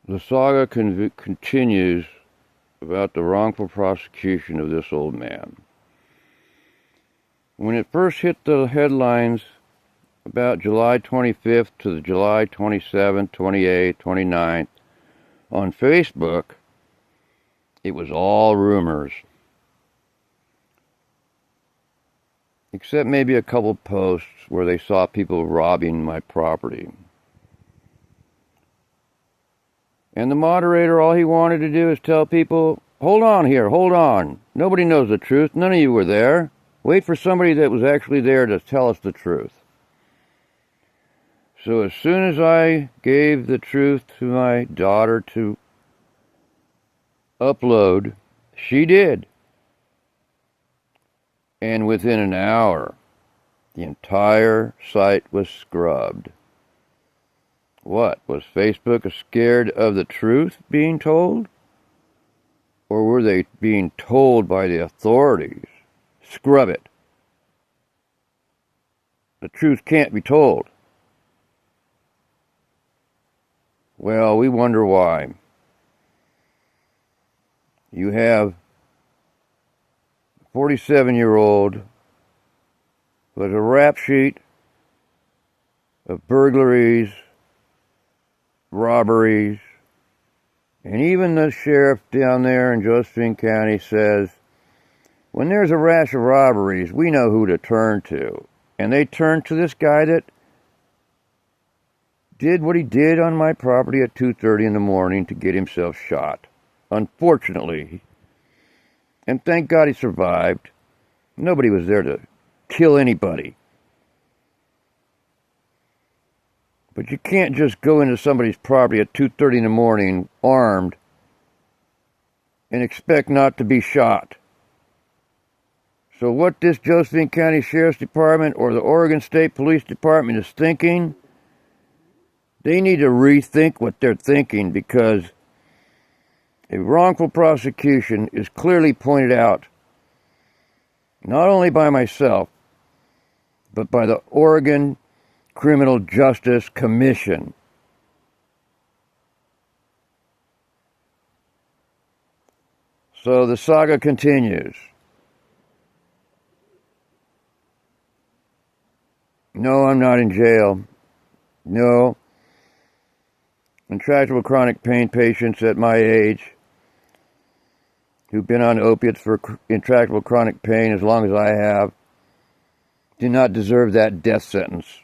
The saga continues about the wrongful prosecution of this old man. When it first hit the headlines about July 25th to the July 27th, 28th, 29th on Facebook, it was all rumors. Except maybe a couple posts where they saw people robbing my property. And the moderator, all he wanted to do is tell people, hold on here, hold on. Nobody knows the truth. None of you were there. Wait for somebody that was actually there to tell us the truth. So as soon as I gave the truth to my daughter to upload, she did. And within an hour, the entire site was scrubbed. What? Was Facebook scared of the truth being told? Or were they being told by the authorities? Scrub it. The truth can't be told. Well, we wonder why. You have a 47-year-old with a rap sheet of burglaries, robberies, and even the sheriff down there in Josephine County says, when there's a rash of robberies, we know who to turn to. And they turned to this guy that did what he did on my property at 2:30 in the morning to get himself shot. Unfortunately, and thank God he survived. Nobody was there to kill anybody. But you can't just go into somebody's property at 2:30 in the morning armed and expect not to be shot. So what this Josephine County Sheriff's Department or the Oregon State Police Department is thinking, they need to rethink what they're thinking, because a wrongful prosecution is clearly pointed out not only by myself, but by the Oregon Criminal Justice Commission. So the saga continues. No, I'm not in jail. No. Intractable chronic pain patients at my age who've been on opiates for intractable chronic pain as long as I have do not deserve that death sentence.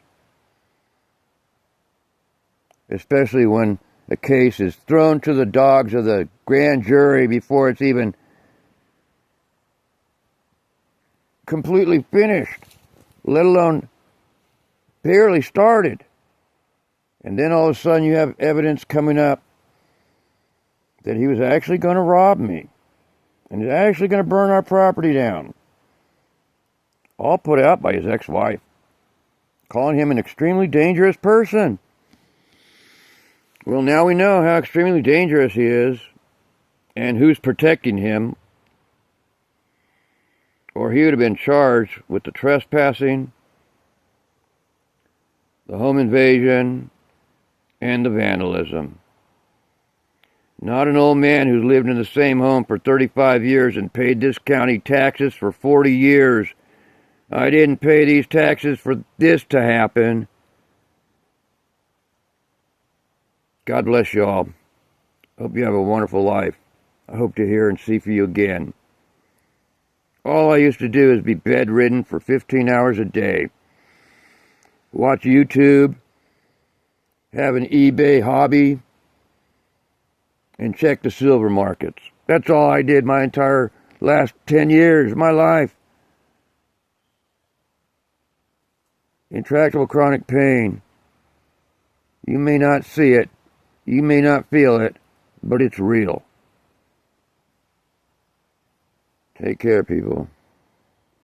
Especially when a case is thrown to the dogs of the grand jury before it's even completely finished, let alone barely started. And then all of a sudden you have evidence coming up that he was actually going to rob me and he's actually going to burn our property down. All put out by his ex-wife, calling him an extremely dangerous person. Well, now we know how extremely dangerous he is and who's protecting him, or he would have been charged with the trespassing, the home invasion, and the vandalism. Not an old man who's lived in the same home for 35 years and paid this county taxes for 40 years. I didn't pay these taxes for this to happen. God bless you all. Hope you have a wonderful life. I hope to hear and see from you again. All I used to do is be bedridden for 15 hours a day. Watch YouTube, have an eBay hobby, and check the silver markets. That's all I did my entire last 10 years of my life. Intractable chronic pain. You may not see it, you may not feel it, but it's real. Take care, people.